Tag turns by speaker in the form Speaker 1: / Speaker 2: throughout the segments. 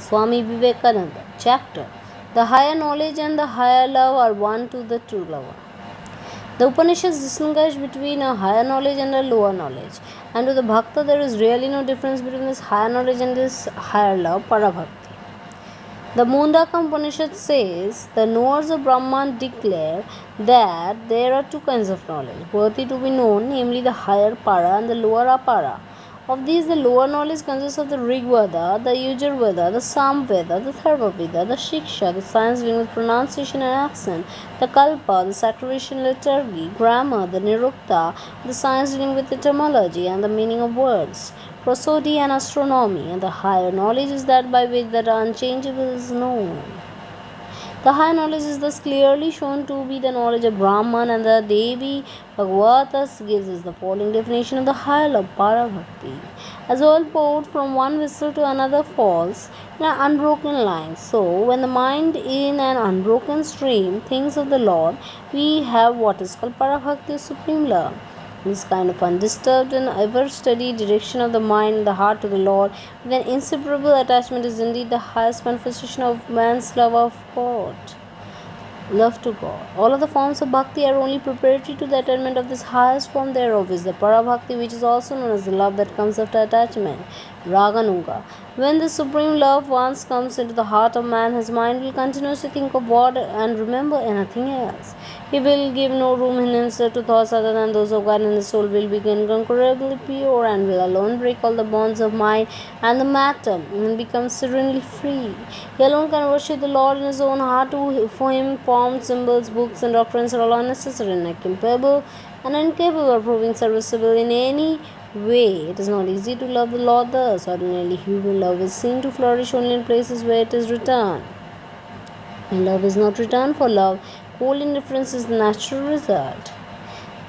Speaker 1: Swami Vivekananda. Chapter: The higher knowledge and the higher love are one to the true lover. The Upanishads distinguish between a higher knowledge and a lower knowledge, and to the Bhakta there is really no difference between this higher knowledge and this higher love, Parabhakti. The Mundaka Upanishad says the knowers of Brahman declare that there are two kinds of knowledge worthy to be known, namely the higher para and the lower apara. Of these, the lower knowledge consists of the Rig Veda, the Yajur Veda, the Sam Veda, the Tharva Veda, the Shiksha, the science dealing with pronunciation and accent, the Kalpa, the sacrificial liturgy, grammar, the Nirukta, the science dealing with etymology and the meaning of words, prosody and astronomy, and the higher knowledge is that by which the unchangeable is known. The higher knowledge is thus clearly shown to be the knowledge of Brahman, and the Devi Bhagavata gives us the following definition of the higher love, Parabhakti. As oil poured from one vessel to another falls in an unbroken line, so when the mind in an unbroken stream thinks of the Lord, we have what is called Parabhakti, supreme love. This kind of undisturbed and ever steady direction of the mind and the heart to the Lord with an inseparable attachment is indeed the highest manifestation of man's love of God. Love to God. All of the forms of bhakti are only preparatory to the attainment of this highest form thereof is the parabhakti, which is also known as the love that comes after attachment, raganuga. When the supreme love once comes into the heart of man, his mind will continuously think of God and remember anything else. He will give no room in himself to thoughts other than those of God, and the soul will become incomparably pure and will alone break all the bonds of mind and the matter and become serenely free. He alone can worship the Lord in his own heart. For him, forms, symbols, books, and doctrines are all unnecessary and incapable of proving serviceable in any way. It is not easy to love the Lord thus. Ordinarily, human love is seen to flourish only in places where it is returned. And love is not returned for love. Cold indifference is the natural result.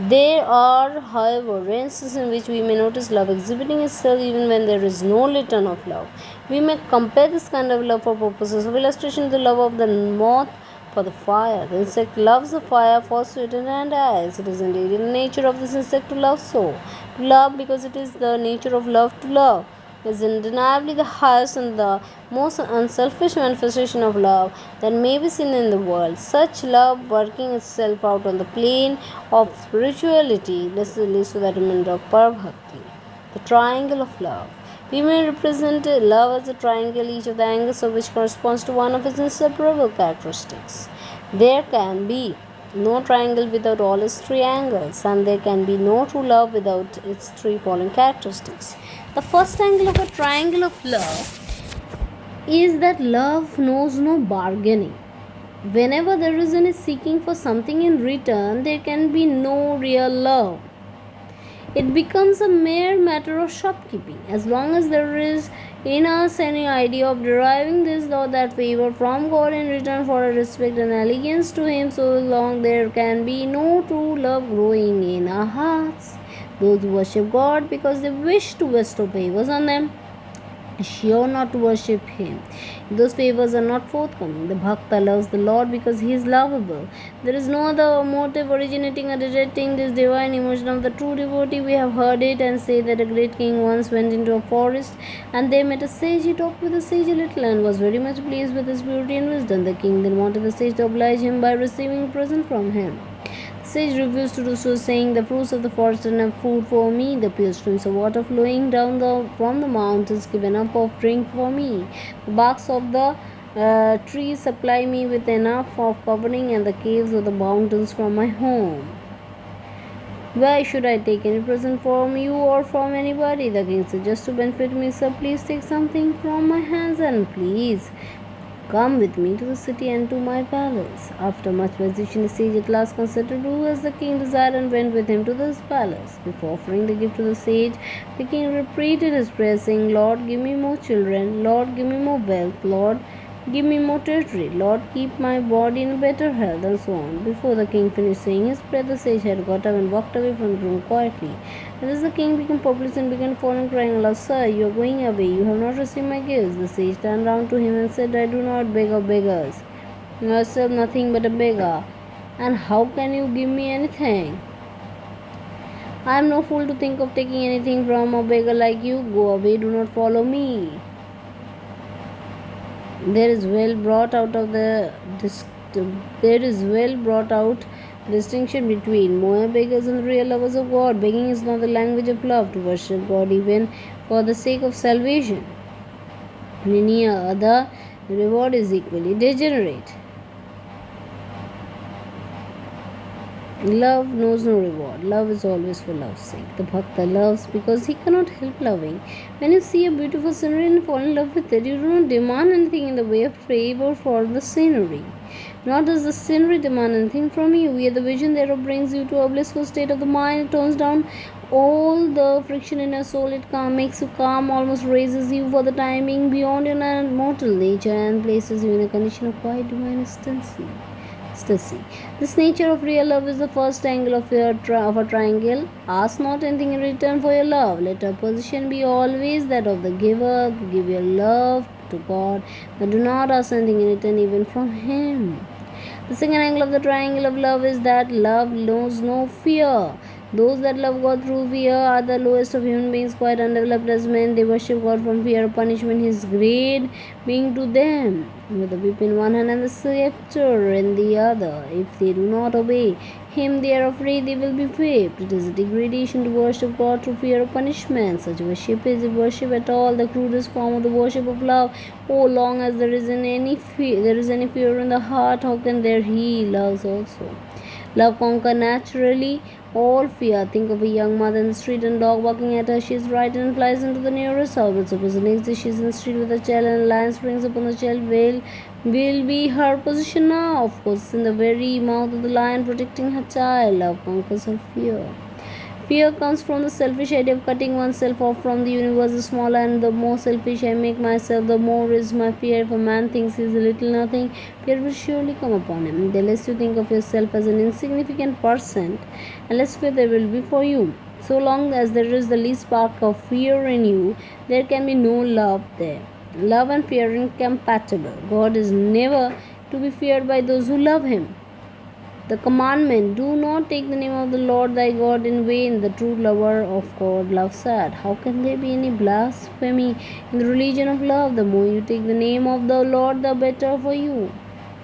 Speaker 1: There are, however, instances in which we may notice love exhibiting itself even when there is no return of love. We may compare this kind of love for purposes of illustration to the love of the moth for the fire. The insect loves the fire, falls to it, and dies. It is indeed in the nature of this insect to love so. To love because it is the nature of love to love is undeniably the highest and the most unselfish manifestation of love that may be seen in the world. Such love working itself out on the plane of spirituality leads to the attainment of Parabhakti, the triangle of love. We may represent love as a triangle, each of the angles of which corresponds to one of its inseparable characteristics. There can be no triangle without all its three angles, and there can be no true love without its three following characteristics. The first angle of a triangle of love is that love knows no bargaining. Whenever there is any seeking for something in return, there can be no real love. It becomes a mere matter of shopkeeping. As long as there is in us any idea of deriving this or that favor from God in return for a respect and allegiance to Him, so long there can be no true love growing in our hearts. Those who worship God because they wish to bestow favors on them are sure not to worship Him. Those favors are not forthcoming. The Bhakta loves the Lord because He is lovable. There is no other motive originating or rejecting this divine emotion of the true devotee. We have heard it and say that a great king once went into a forest and they met a sage. He talked with the sage a little and was very much pleased with his beauty and wisdom. The king then wanted the sage to oblige him by receiving a present from him. The sage refused to do so, saying, "The fruits of the forest are enough food for me. The pure streams of water flowing down from the mountains give enough of drink for me. The barks of the trees supply me with enough of covering, and the caves of the mountains from my home. Why should I take any present from you or from anybody?" The king said, "Just to benefit me, sir, please take something from my hands, and please come with me to the city and to my palace." After much hesitation, the sage at last consented to do as the king desired and went with him to this palace. Before offering the gift to the sage, the king repeated his prayer, saying, "Lord, give me more children. Lord, give me more wealth. Lord, give me more territory. Lord, keep my body in better health," and so on. Before the king finished saying his prayer, the sage had got up and walked away from the room quietly. And as the king became populous and began falling, crying aloud, "Sir, you are going away. You have not received my gifts." The sage turned round to him and said, "I do not beg of beggars. You are yourself nothing but a beggar. And how can you give me anything? I am no fool to think of taking anything from a beggar like you. Go away, do not follow me." There is well brought out of the there is well brought out distinction between Moab beggars and the real lovers of God. Begging is not the language of love to worship God even for the sake of salvation. In any other, the reward is equally degenerate. Love knows no reward. Love is always for love's sake. The Bhakta loves because he cannot help loving. When you see a beautiful scenery and fall in love with it, you do not demand anything in the way of favor for the scenery. Nor does the scenery demand anything from you. Yet the vision thereof brings you to a blissful state of the mind. It tones down all the friction in your soul. It makes you calm, almost raises you for the time being beyond your mortal nature, and places you in a condition of quiet divine ecstasy. This nature of real love is the first angle of a triangle. Ask not anything in return for your love. Let your position be always that of the giver. Give your love to God, but do not ask anything in return even from Him. The second angle of the triangle of love is that love knows no fear. Those that love God through fear are the lowest of human beings, quite undeveloped as men. They worship God from fear of punishment, His great being to them, with the whip in one hand and the scepter in the other. If they do not obey Him, they are afraid they will be whipped. It is a degradation to worship God through fear of punishment. Such worship is, if worship at all, the crudest form of the worship of love. Oh, long as there is any fear in the heart, how can there He loves also? Love conquer naturally all fear. Think of a young mother in the street and dog barking at her. She is frightened and flies into the nearest house. But suppose the next day she is in the street with a child and a lion springs upon the child. Will be her position now? Of course, in the very mouth of the lion protecting her child. Love conquers her fear. Fear comes from the selfish idea of cutting oneself off from the universe. The smaller and the more selfish I make myself, the more is my fear. If a man thinks he is a little nothing, fear will surely come upon him. The less you think of yourself as an insignificant person, and less fear there will be for you. So long as there is the least spark of fear in you, there can be no love there. Love and fear are incompatible. God is never to be feared by those who love Him. The commandment, do not take the name of the Lord thy God in vain. The true lover of God loves that. How can there be any blasphemy in the religion of love? The more you take the name of the Lord, the better for you.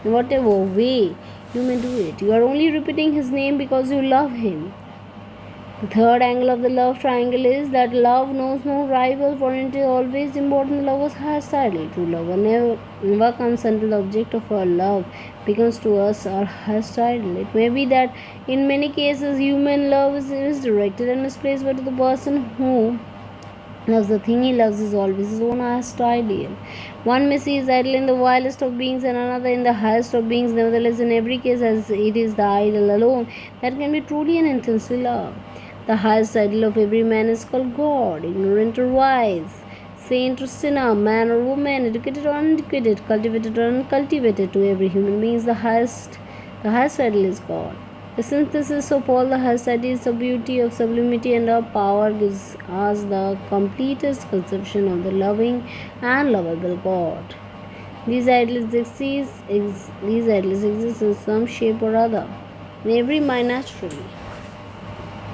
Speaker 1: In whatever way you may do it, you are only repeating His name because you love Him. The third angle of the love triangle is that love knows no rival, for it is always important the lover's highest ideal. True love never comes until the object of our love becomes to us our highest ideal. It may be that in many cases human love is directed and misplaced, but to the person who loves the thing he loves is always his own highest ideal. One may see his idol in the vilest of beings and another in the highest of beings. Nevertheless, in every case, as it is the idol alone that can be truly and intensely loved. The highest ideal of every man is called God, ignorant or wise, saint or sinner, man or woman, educated or uneducated, cultivated or uncultivated. To every human being is the highest ideal is God. The synthesis of all the highest ideals of beauty, of sublimity, and of power gives us the completest conception of the loving and lovable God. These ideals exist in some shape or other in every mind naturally.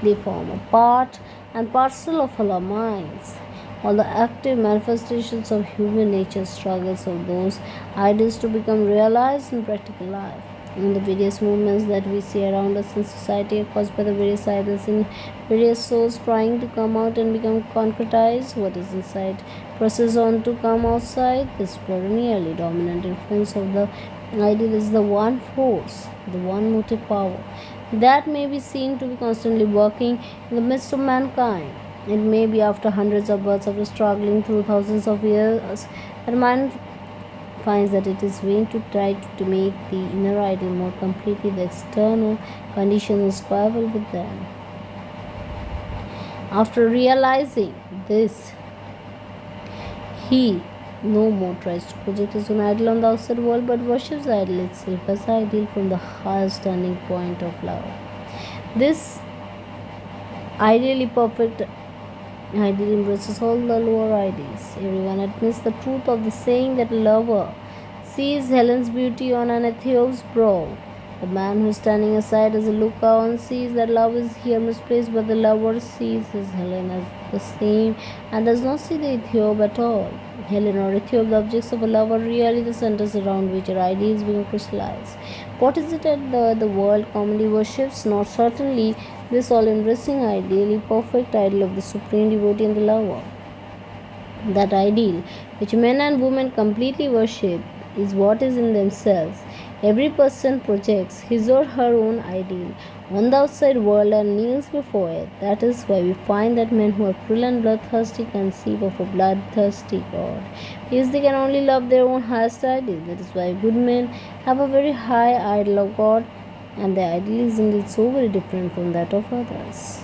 Speaker 1: They form a part and parcel of all our minds. All the active manifestations of human nature struggles of those ideals to become realized in practical life. And the various movements that we see around us in society are caused by the various ideals in various souls trying to come out and become concretized. What is inside presses on to come outside. This perennially dominant influence of the ideal is the one force, the one motive power that may be seen to be constantly working in the midst of mankind. It may be after hundreds of births, after struggling through thousands of years, that man finds that it is vain to try to make the inner ideal more completely. The external conditions squabble with them. After realizing this, he no more tries to project his own ideal on the outside world, but worships the idol itself as ideal from the highest standing point of love. This ideally perfect ideal embraces all the lower ideals. Everyone admits the truth of the saying that a lover sees Helen's beauty on an Ethiop's brow. The man who is standing aside as a looker on sees that love is here misplaced, but the lover sees his Helen as the same and does not see the Ethiop at all. Heteronority of the objects of love are really the centers around which our ideals become crystallized. What is it that the world commonly worships? Not certainly this all-embracing ideal, perfect ideal of the supreme devotee and the lover. That ideal, which men and women completely worship, is what is in themselves. Every person projects his or her own ideal on the outside world and kneels before it. That is why we find that men who are cruel and bloodthirsty conceive of a bloodthirsty God, because they can only love their own highest ideal. That is why good men have a very high idol of God, and their ideal is indeed so very different from that of others.